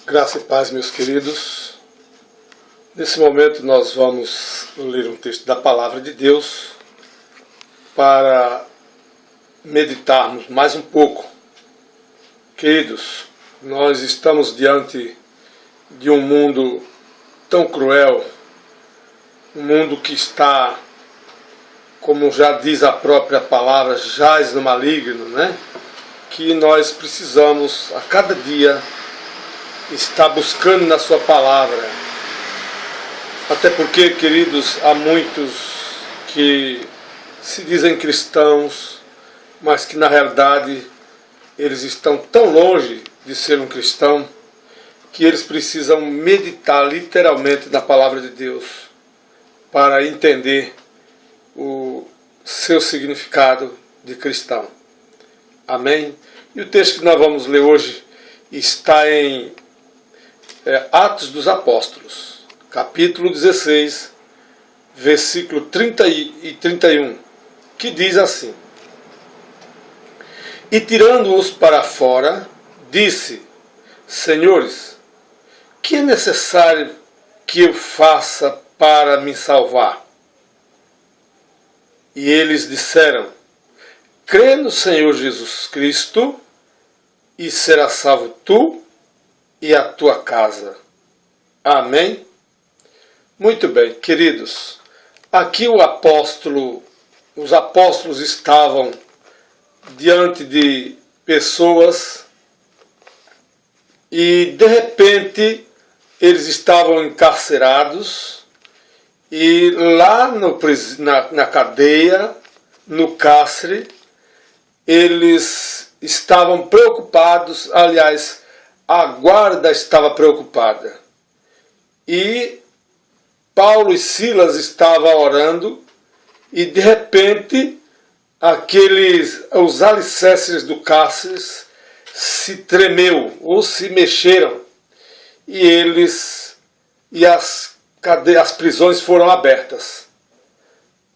Graça e paz, meus queridos. Nesse momento nós vamos ler um texto da Palavra de Deus para meditarmos mais um pouco. Queridos, nós estamos diante de um mundo tão cruel, um mundo que está, como já diz a própria palavra, jaz no maligno, né? Que nós precisamos a cada dia estar buscando na sua palavra. Até porque, queridos, há muitos que se dizem cristãos, mas que na realidade eles estão tão longe de ser um cristão que eles precisam meditar literalmente na palavra de Deus para entender o seu significado de cristão. Amém? E o texto que nós vamos ler hoje está em Atos dos Apóstolos, capítulo 16, versículo 30 e 31, que diz assim: E tirando-os para fora, disse: Senhores, que é necessário que eu faça para me salvar? E eles disseram: Crê no Senhor Jesus Cristo, e serás salvo tu e a tua casa. Amém? Muito bem, queridos. Aqui os apóstolos estavam diante de pessoas e de repente eles estavam encarcerados e lá na cadeia, no cárcere, eles estavam preocupados, aliás, a guarda estava preocupada. E Paulo e Silas estavam orando e de repente os alicerces do cárcere se tremeu ou se mexeram e as prisões foram abertas.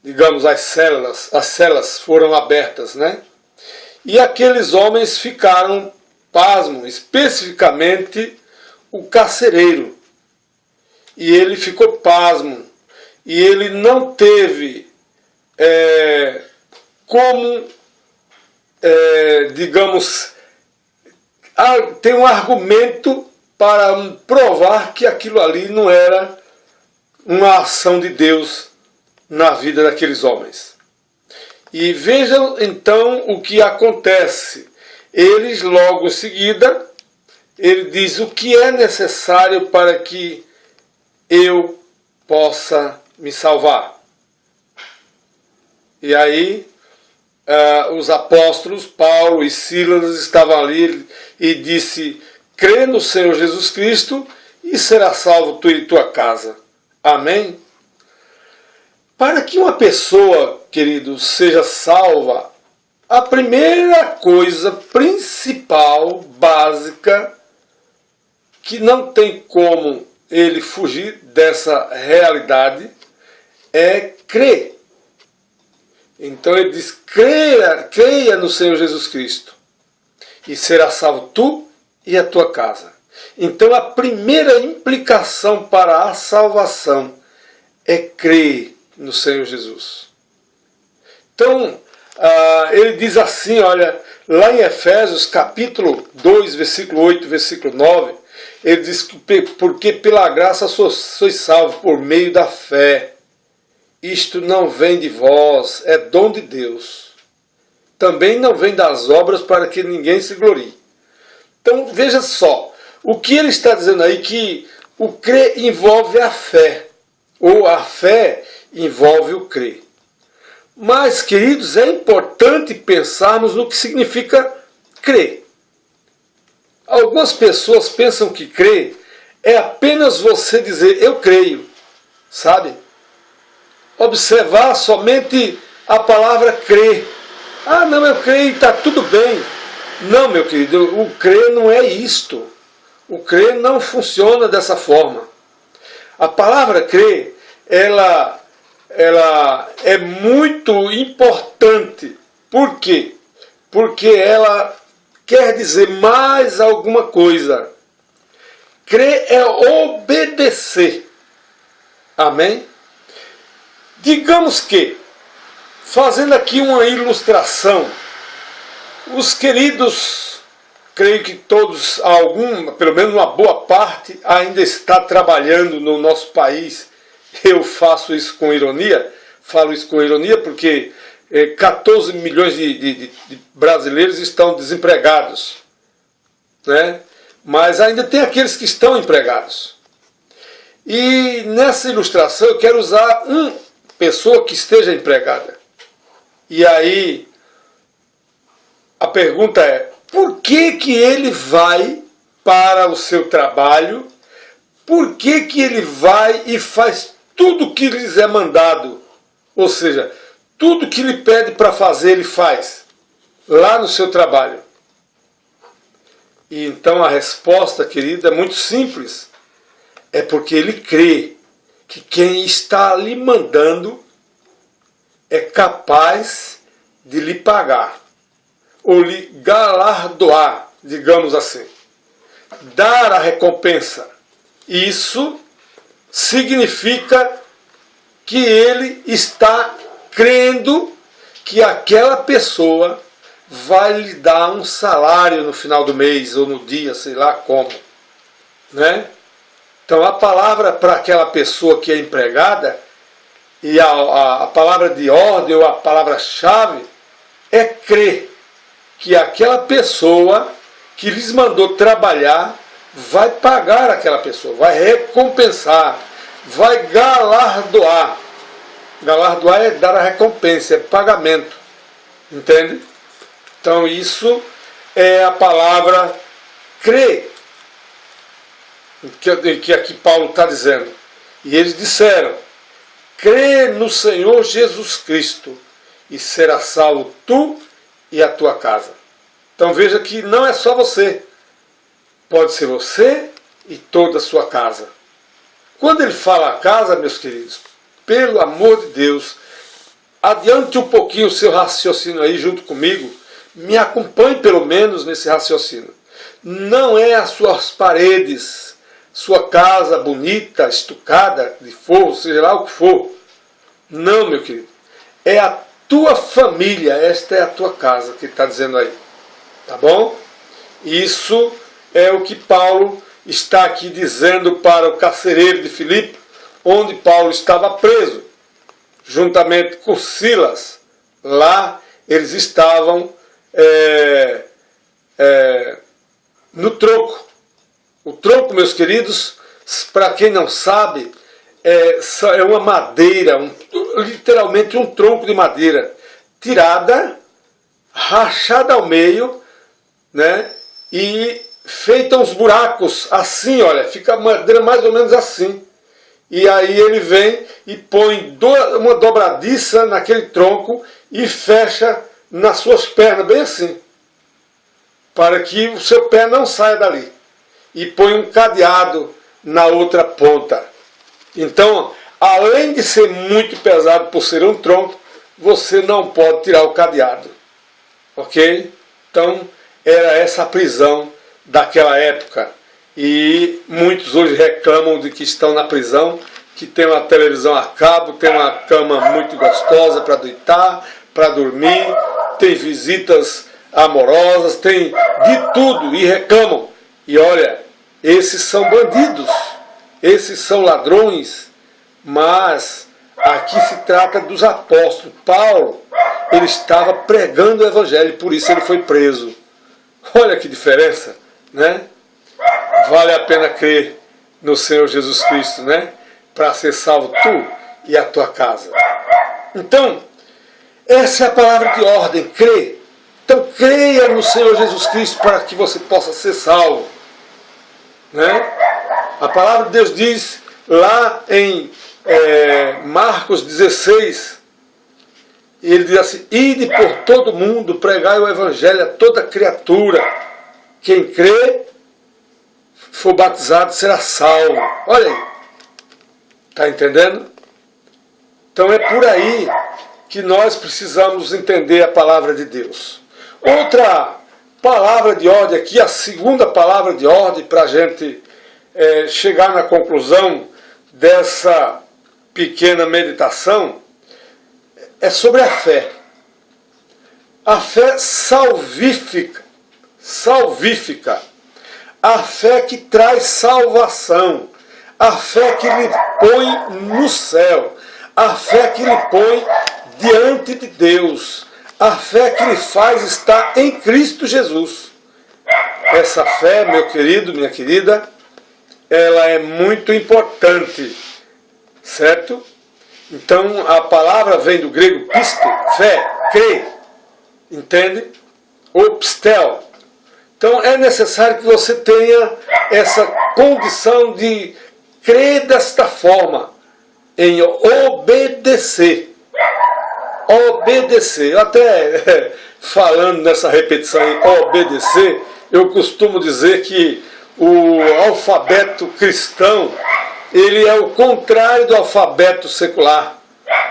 Digamos, as celas foram abertas, né? E aqueles homens ficaram pasmos, especificamente o carcereiro. E ele ficou pasmo. E ele não teve digamos, tem um argumento para provar que aquilo ali não era uma ação de Deus na vida daqueles homens. E vejam então o que acontece. Eles logo em seguida, ele diz: o que é necessário para que eu possa me salvar? E aí os apóstolos, Paulo e Silas, estavam ali e disse: crê no Senhor Jesus Cristo e será salvo tu e tua casa. Amém? Para que uma pessoa, querido, seja salva, a primeira coisa principal, básica, que não tem como ele fugir dessa realidade, é crer. Então ele diz: creia no Senhor Jesus Cristo e será salvo tu e a tua casa. Então a primeira implicação para a salvação é crer no Senhor Jesus. Então ele diz assim, olha, lá em Efésios capítulo 2, versículo 8, versículo 9, ele diz que porque pela graça sois salvos por meio da fé. Isto não vem de vós, é dom de Deus. Também não vem das obras para que ninguém se glorie. Então veja só, o que ele está dizendo aí, que o crer envolve a fé, ou a fé envolve o crer. Mas, queridos, é importante pensarmos no que significa crer. Algumas pessoas pensam que crer é apenas você dizer eu creio, sabe? Observar somente a palavra crer. Ah, não, eu creio, está tudo bem. Não, meu querido, o crer não é isto. O crer não funciona dessa forma. A palavra crer, ela é muito importante. Por quê? Porque ela quer dizer mais alguma coisa. Crer é obedecer. Amém? Digamos que, fazendo aqui uma ilustração, os queridos, creio que todos, pelo menos uma boa parte, ainda está trabalhando no nosso país. Eu faço isso com ironia, falo isso com ironia porque 14 milhões de brasileiros estão desempregados, né? Mas ainda tem aqueles que estão empregados. E nessa ilustração eu quero usar uma pessoa que esteja empregada. E aí a pergunta é: por que que ele vai para o seu trabalho? Por que que ele vai e faz tudo o que lhes é mandado? Ou seja, tudo que lhe pede para fazer, ele faz lá no seu trabalho. E então a resposta, querida, é muito simples. É porque ele crê que quem está lhe mandando é capaz de lhe pagar, ou lhe galardoar, digamos assim, dar a recompensa. Isso significa que ele está crendo que aquela pessoa vai lhe dar um salário no final do mês, ou no dia, sei lá como, né? Então a palavra para aquela pessoa que é empregada, e a palavra de ordem, ou a palavra-chave, é crer que aquela pessoa que lhes mandou trabalhar vai pagar aquela pessoa, vai recompensar, vai galardoar. Galardoar é dar a recompensa, é pagamento. Entende? Então isso é a palavra crer, que aqui Paulo está dizendo. E eles disseram: crê no Senhor Jesus Cristo e será salvo tu e a tua casa. Então veja que não é só você. Pode ser você e toda a sua casa. Quando ele fala a casa, meus queridos, pelo amor de Deus, adiante um pouquinho o seu raciocínio aí junto comigo. Me acompanhe pelo menos nesse raciocínio. Não é as suas paredes, sua casa bonita, estucada, de forro, seja lá o que for. Não, meu querido. É a tua família, esta é a tua casa que ele está dizendo aí. Tá bom? Isso é o que Paulo está aqui dizendo para o carcereiro de Filipe, onde Paulo estava preso, juntamente com Silas. Lá eles estavam no tronco. O tronco, meus queridos, para quem não sabe, é uma madeira, literalmente um tronco de madeira, tirada, rachada ao meio, né, e feita uns buracos assim, olha, fica a madeira mais ou menos assim. E aí ele vem e põe uma dobradiça naquele tronco e fecha nas suas pernas, bem assim, para que o seu pé não saia dali. E põe um cadeado na outra ponta. Então, além de ser muito pesado por ser um tronco, você não pode tirar o cadeado. Ok? Então, era essa a prisão daquela época. E muitos hoje reclamam de que estão na prisão, que tem uma televisão a cabo, tem uma cama muito gostosa para deitar, para dormir, tem visitas amorosas, tem de tudo e reclamam. E olha, esses são bandidos, esses são ladrões, mas aqui se trata dos apóstolos. Paulo, ele estava pregando o evangelho, por isso ele foi preso. Olha que diferença, né? Vale a pena crer no Senhor Jesus Cristo, né? Para ser salvo tu e a tua casa. Então, essa é a palavra de ordem, crê. Então creia no Senhor Jesus Cristo para que você possa ser salvo, né? A palavra de Deus diz lá em Marcos 16, ele diz assim: ide por todo mundo, pregai o evangelho a toda criatura. Quem crê, for batizado, será salvo. Olha aí. Está entendendo? Então é por aí que nós precisamos entender a palavra de Deus. Outra palavra de ordem aqui, a segunda palavra de ordem para a gente chegar na conclusão dessa pequena meditação é sobre a fé. A fé salvífica. A fé que traz salvação. A fé que lhe põe no céu. A fé que lhe põe diante de Deus. A fé que lhe faz estar em Cristo Jesus. Essa fé, meu querido, minha querida, ela é muito importante, certo? Então, a palavra vem do grego pisto, fé, crer, entende? Ou pistel. Então, é necessário que você tenha essa condição de crer desta forma, em obedecer. Obedecer. Eu até falando nessa repetição em obedecer, eu costumo dizer que o alfabeto cristão, ele é o contrário do alfabeto secular,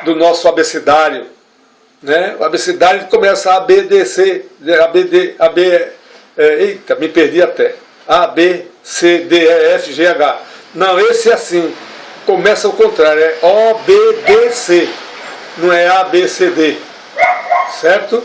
do nosso abecedário. Né? O abecedário começa a B, D, C, eita, me perdi até. A, B, C, D, E, F, G, H. Não, esse é assim. Começa ao contrário, é O, B, D, C. Não é A, B, C, D. Certo?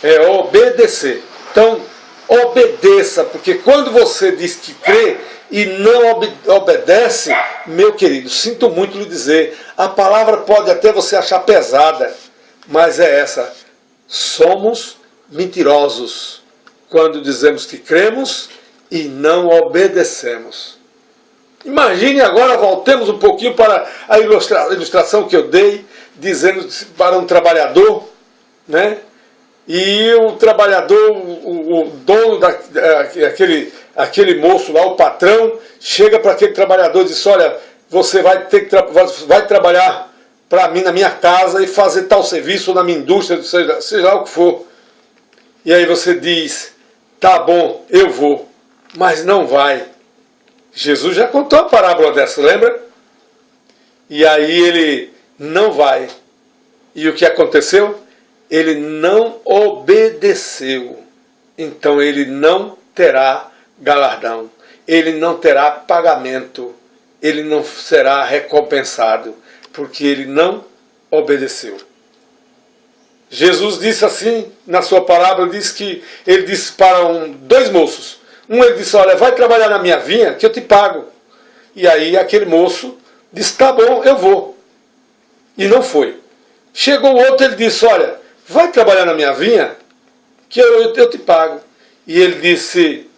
É obedecer. Então, obedeça, porque quando você diz que crê e não obedece, meu querido, sinto muito lhe dizer, a palavra pode até você achar pesada, mas é essa: somos mentirosos quando dizemos que cremos e não obedecemos. Imagine agora, voltemos um pouquinho para a ilustração que eu dei, dizendo para um trabalhador, né? E o trabalhador, o dono aquele moço lá, o patrão, chega para aquele trabalhador e diz: olha, você vai ter que vai trabalhar para mim na minha casa e fazer tal serviço na minha indústria, seja lá o que for. E aí você diz: tá bom, eu vou, mas não vai. Jesus já contou uma parábola dessa, lembra? E aí ele não vai. E o que aconteceu? Ele não obedeceu. Então ele não terá galardão. Ele não terá pagamento. Ele não será recompensado. Porque ele não obedeceu. Jesus disse assim, na sua parábola, ele disse para dois moços. Um ele disse: olha, vai trabalhar na minha vinha que eu te pago. E aí aquele moço disse: tá bom, eu vou. E não foi. Chegou o outro, ele disse: olha, vai trabalhar na minha vinha que eu te pago. E ele disse: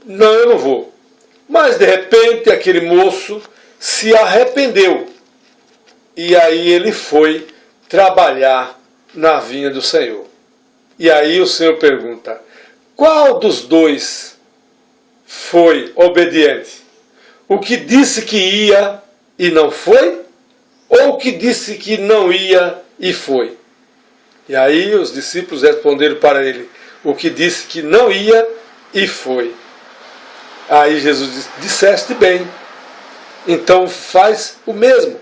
não, eu não vou. Mas de repente aquele moço se arrependeu. E aí ele foi trabalhar na vinha do Senhor. E aí o Senhor pergunta: qual dos dois foi obediente? O que disse que ia e não foi? Ou o que disse que não ia e foi? E aí os discípulos responderam para ele: o que disse que não ia e foi. Aí Jesus disse: disseste bem, então faz o mesmo.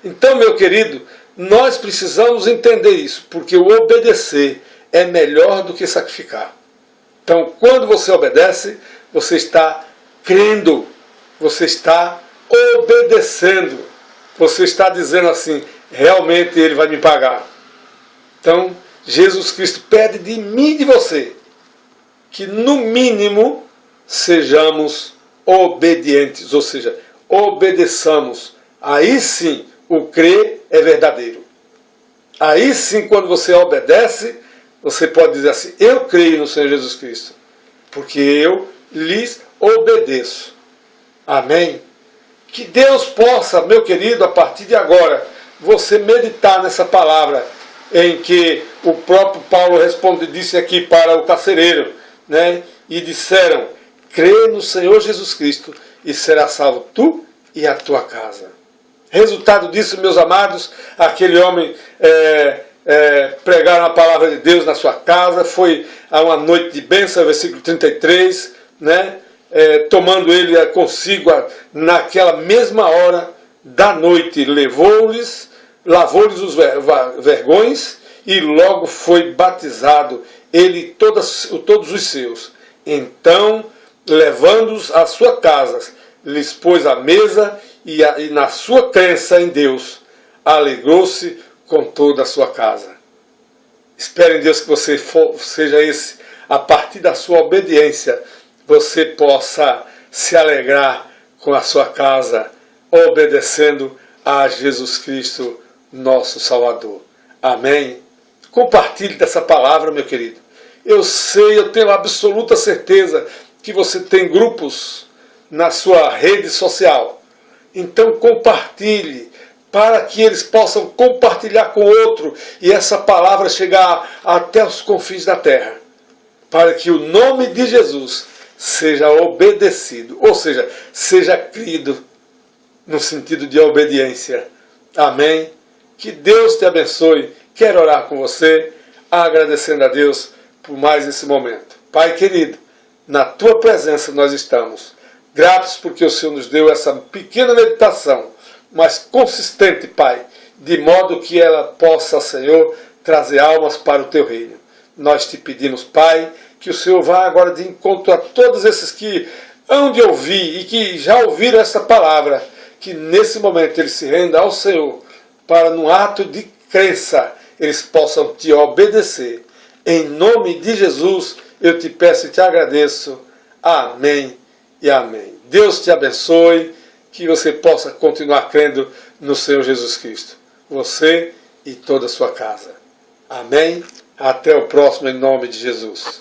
Então, meu querido, nós precisamos entender isso, porque o obedecer é melhor do que sacrificar. Então, quando você obedece, você está crendo, você está obedecendo, você está dizendo assim: realmente ele vai me pagar. Então, Jesus Cristo pede de mim e de você que, no mínimo, sejamos obedientes, ou seja, obedeçamos. Aí sim, o crer é verdadeiro. Aí sim, quando você obedece, você pode dizer assim: eu creio no Senhor Jesus Cristo, porque eu lhes obedeço. Amém? Que Deus possa, meu querido, a partir de agora, você meditar nessa palavra em que o próprio Paulo disse aqui para o carcereiro, né? E disseram: crê no Senhor Jesus Cristo e será salvo tu e a tua casa. Resultado disso, meus amados, aquele homem pregaram a palavra de Deus na sua casa, foi a uma noite de bênção, versículo 33, né? Tomando ele consigo naquela mesma hora da noite, lavou-lhes os vergões e logo foi batizado, ele e todos os seus. Então, levando-os à sua casa, lhes pôs à mesa e na sua crença em Deus, alegrou-se com toda a sua casa. Espero em Deus que você seja esse, a partir da sua obediência, você possa se alegrar com a sua casa, obedecendo a Jesus Cristo, nosso Salvador. Amém? Compartilhe dessa palavra, meu querido. Eu sei, eu tenho absoluta certeza que você tem grupos na sua rede social. Então compartilhe, para que eles possam compartilhar com outro e essa palavra chegar até os confins da terra. Para que o nome de Jesus seja obedecido, ou seja, seja crido no sentido de obediência. Amém? Que Deus te abençoe. Quero orar com você, agradecendo a Deus por mais esse momento. Pai querido, na tua presença nós estamos. Gratos porque o Senhor nos deu essa pequena meditação, mas consistente, Pai, de modo que ela possa, Senhor, trazer almas para o teu reino. Nós te pedimos, Pai, que o Senhor vá agora de encontro a todos esses que hão de ouvir e que já ouviram essa palavra, que nesse momento eles se rendam ao Senhor, para num ato de crença eles possam te obedecer. Em nome de Jesus eu te peço e te agradeço. Amém e amém. Deus te abençoe, que você possa continuar crendo no Senhor Jesus Cristo. Você e toda a sua casa. Amém? Até o próximo em nome de Jesus.